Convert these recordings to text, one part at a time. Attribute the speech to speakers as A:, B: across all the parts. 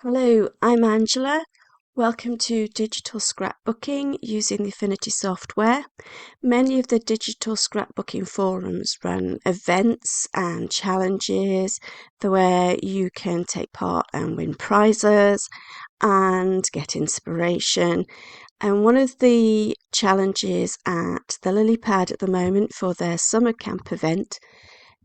A: Hello, I'm Angela. Welcome to digital scrapbooking using the Affinity Software. Many of the digital scrapbooking forums run events and challenges where you can take part and win prizes and get inspiration. And one of the challenges at the Lilypad at the moment for their summer camp event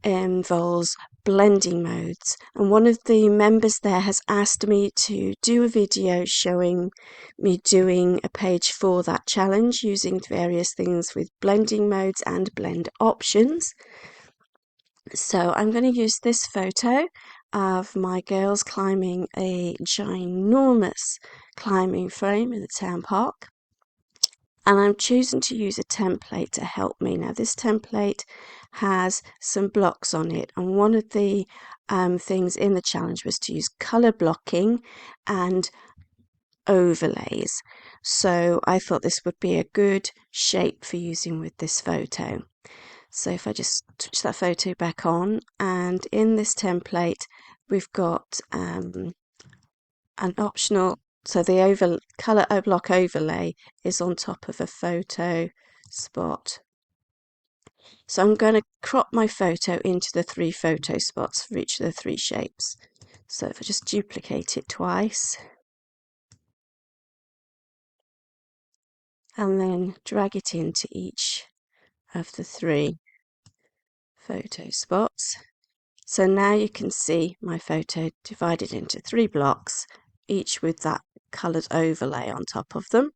A: involves blending modes, and one of the members there has asked me to do a video showing me doing a page for that challenge using various things with blending modes and blend options. So I'm going to use this photo of my girls climbing a ginormous climbing frame in the town park, and I'm choosing to use a template to help me. Now this template has some blocks on it, and one of the things in the challenge was to use colour blocking and overlays. So I thought this would be a good shape for using with this photo. So if I just switch that photo back on, and in this template we've got an optional, so the colour block overlay is on top of a photo spot. So I'm going to crop my photo into the 3 photo spots for each of the 3 shapes. So if I just duplicate it twice and then drag it into each of the 3 photo spots. So now you can see my photo divided into 3 blocks, each with that coloured overlay on top of them.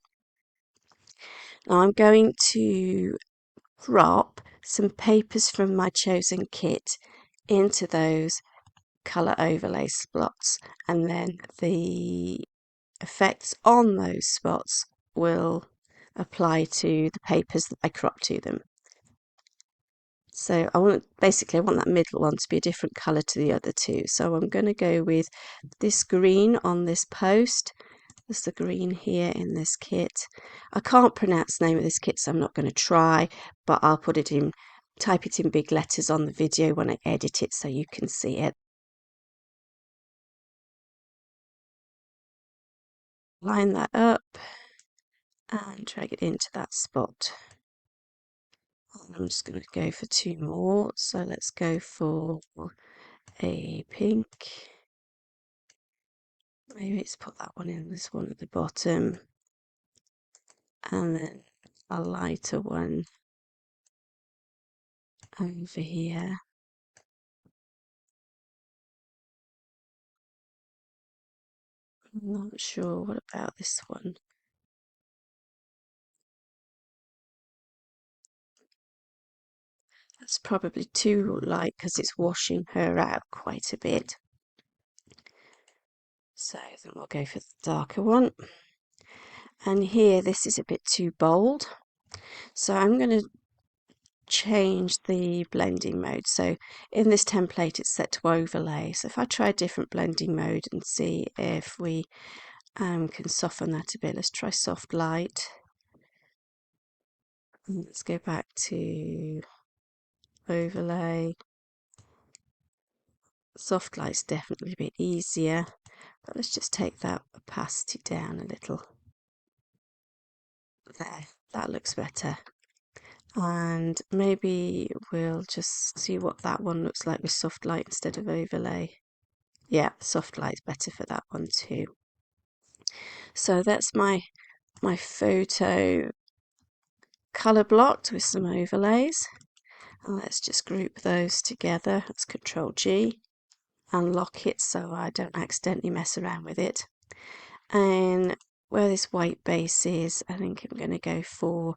A: Now I'm going to crop some papers from my chosen kit into those colour overlay spots, and then the effects on those spots will apply to the papers that I crop to them. So I want that middle one to be a different colour to the other 2. So I'm going to go with this green on this post. There's the green here in this kit. I can't pronounce the name of this kit, so I'm not going to try, but I'll type it in big letters on the video when I edit it so you can see it. Line that up and drag it into that spot. I'm just going to go for 2 more, so let's go for a pink. Maybe let's put that one in, this one at the bottom, and then a lighter one over here. I'm not sure, what about this one? That's probably too light because it's washing her out quite a bit. So then we'll go for the darker one. And here, this is a bit too bold. So I'm going to change the blending mode. So in this template, it's set to overlay. So if I try a different blending mode and see if we can soften that a bit. Let's try soft light. And let's go back to overlay. Soft light's definitely a bit easier, but let's just take that opacity down a little. There, that looks better. And maybe we'll just see what that one looks like with soft light instead of overlay. Yeah, soft light's better for that one too. So that's my photo colour blocked with some overlays. And let's just group those together. Let's Control G and lock it so I don't accidentally mess around with it. And where this white base is, I think I'm going to go for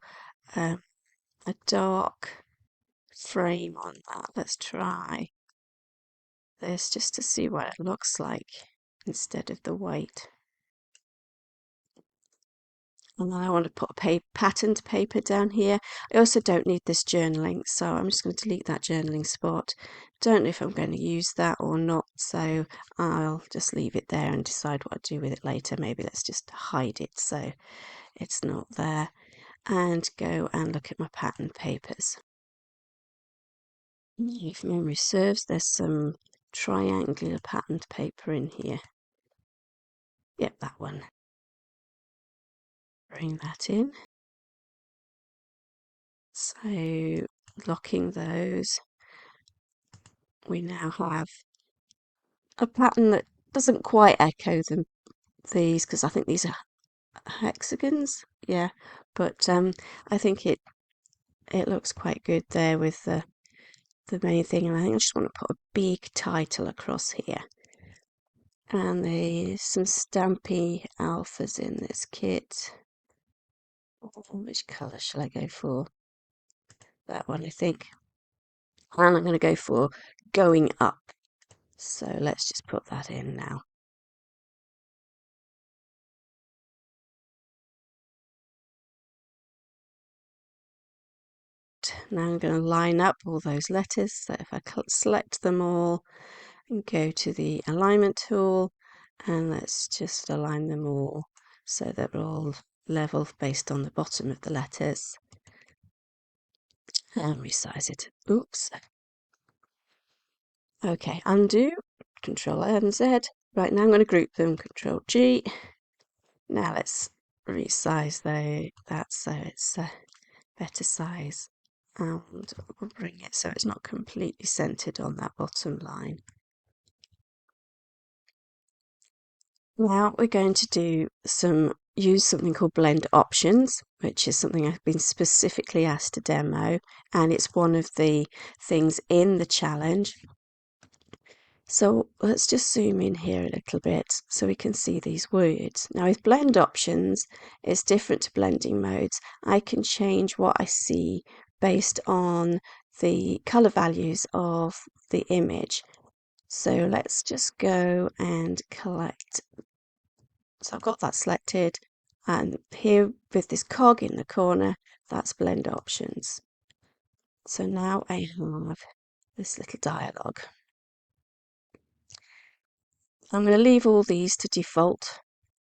A: a dark frame on that. Let's try this just to see what it looks like instead of the white. And then I want to put a patterned paper down here. I also don't need this journaling, so I'm just going to delete that journaling spot. Don't know if I'm going to use that or not, so I'll just leave it there and decide what I do with it later. Maybe let's just hide it so it's not there, and go and look at my patterned papers. If memory serves, there's some triangular patterned paper in here. Yep, that one. Bring that in. So locking those, we now have a pattern that doesn't quite echo these, because I think these are hexagons. Yeah, but I think it looks quite good there with the main thing, and I think I just want to put a big title across here. And there's some stampy alphas in this kit. Which colour shall I go for? That one, I think. And I'm going to go for going up. So let's just put that in now. Now I'm going to line up all those letters. So if I select them all and go to the alignment tool, and let's just align them all so that they're all level based on the bottom of the letters. And resize it. Oops. Okay, undo, Control N Z. Right, now I'm going to group them, Control G. Now let's resize that so it's a better size. And we'll bring it so it's not completely centered on that bottom line. Now we're going to use something called blend options, which is something I've been specifically asked to demo, and it's one of the things in the challenge. So let's just zoom in here a little bit so we can see these words. Now with blend options, it's different to blending modes. I can change what I see based on the color values of the image. So let's just go and collect. So I've got that selected, and here with this cog in the corner, that's blend options. So now I have this little dialog. I'm going to leave all these to default,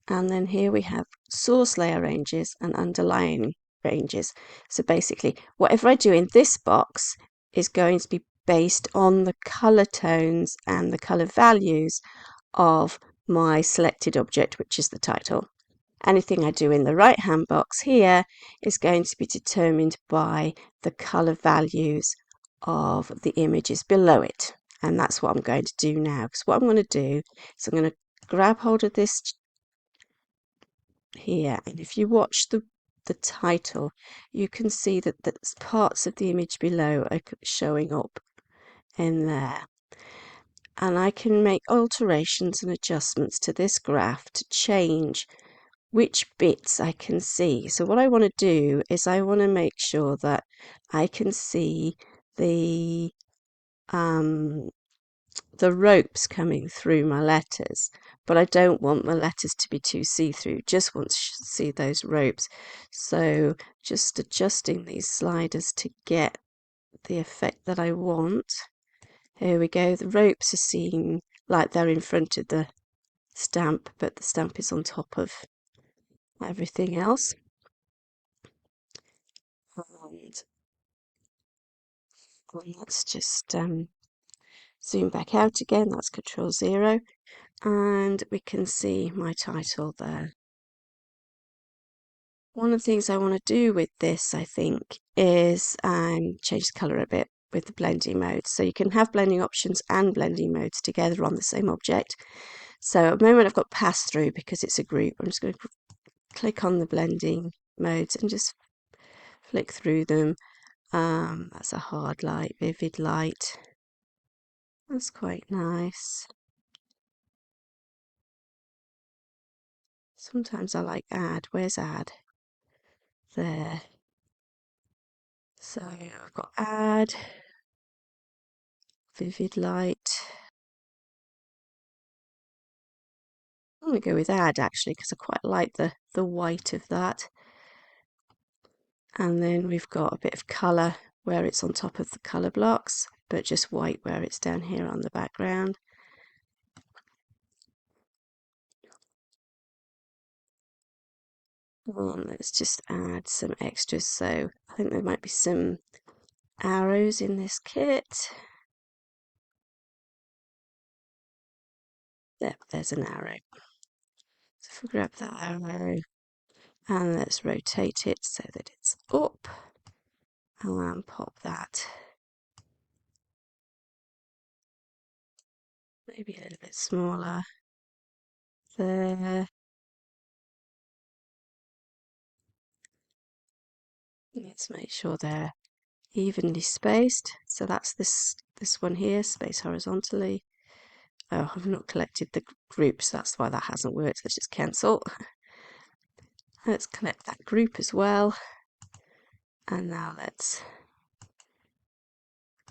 A: and then here we have source layer ranges and underlying ranges. So basically whatever I do in this box is going to be based on the color tones and the color values of my selected object, which is the title. Anything I do in the right hand box here is going to be determined by the color values of the images below it. And that's what I'm going to do now, because what I'm going to do is I'm going to grab hold of this here, and if you watch the title, you can see that the parts of the image below are showing up in there. And I can make alterations and adjustments to this graph to change which bits I can see. So what I want to do is I want to make sure that I can see the ropes coming through my letters, but I don't want my letters to be too see-through, just want to see those ropes. So just adjusting these sliders to get the effect that I want. Here we go, the ropes are seen like they're in front of the stamp, but the stamp is on top of everything else. And let's just zoom back out again, that's Control 0, and we can see my title there. One of the things I want to do with this, I think, is change the colour a bit with the blending mode. So you can have blending options and blending modes together on the same object. So at the moment I've got pass through because it's a group. I'm just going to click on the blending modes and just flick through them. That's a hard light, vivid light. That's quite nice. Sometimes I like add. Where's add? There. So I've got add, vivid light. I'm going to go with add actually because I quite like the white of that. And then we've got a bit of colour where it's on top of the colour blocks, but just white where it's down here on the background. Let's just add some extras. So I think there might be some arrows in this kit. There's an arrow. if we grab that arrow and let's rotate it so that it's up and pop that maybe a little bit smaller there. Let's make sure they're evenly spaced. So that's this one here, spaced horizontally. Oh, I've not collected the groups, that's why that hasn't worked. Let's just cancel. Let's collect that group as well. And now let's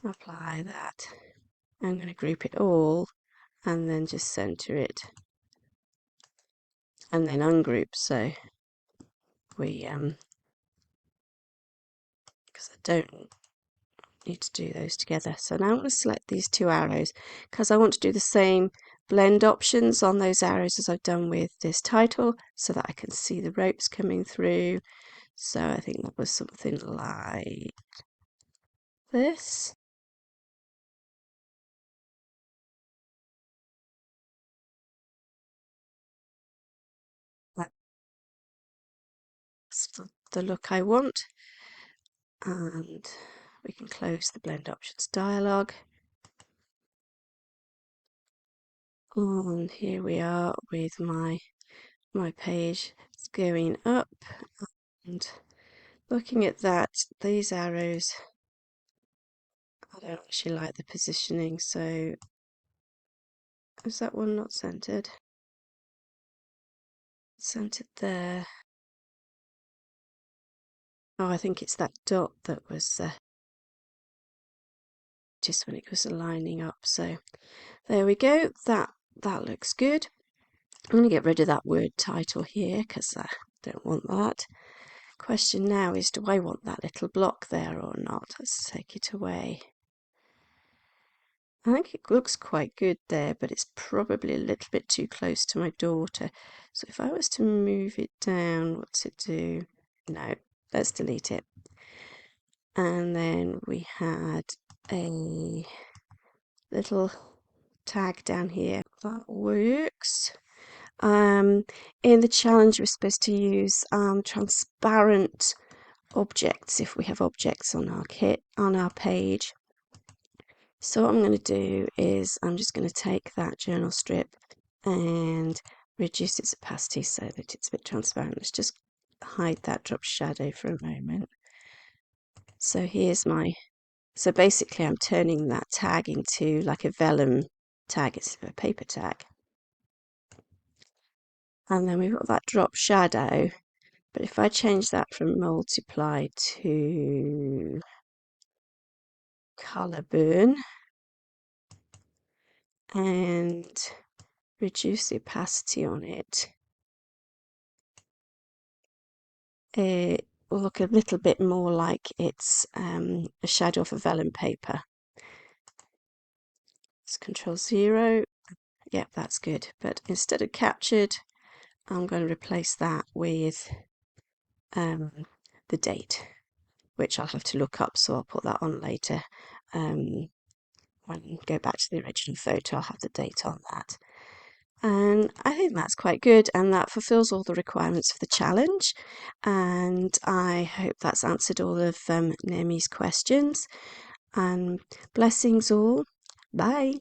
A: apply that. I'm going to group it all and then just center it and then ungroup. So we because I don't need to do those together. So now I'm going to select these two arrows because I want to do the same blend options on those arrows as I've done with this title so that I can see the ropes coming through. So I think that was something like this. That's the look I want. And we can close the blend options dialog. And here we are with my page. It's going up and looking at that, these arrows, I don't actually like the positioning, so is that one not centered? Centered there. Oh, I think it's that dot that was just when it was lining up. So there we go. That looks good. I'm going to get rid of that word title here because I don't want that. Question now is, do I want that little block there or not? Let's take it away. I think it looks quite good there, but it's probably a little bit too close to my daughter. So if I was to move it down, what's it do? No, let's delete it. And then we had a little tag down here. That works. In the challenge, we're supposed to use transparent objects if we have objects on our kit, on our page. So what I'm going to do is I'm just going to take that journal strip and reduce its opacity so that it's a bit transparent. Let's just hide that drop shadow for a moment. So here's my, so basically I'm turning that tag into like a vellum tag, it's a paper tag. And then we've got that drop shadow, but if I change that from multiply to color burn and reduce the opacity on it, it will look a little bit more like it's a shadow of a vellum paper. Let's Control 0. Yep, that's good. But instead of captured, I'm going to replace that with the date, which I'll have to look up, so I'll put that on later. When I go back to the original photo, I'll have the date on that. And I think that's quite good, and that fulfills all the requirements for the challenge. And I hope that's answered all of Naomi's questions. And blessings all. Bye.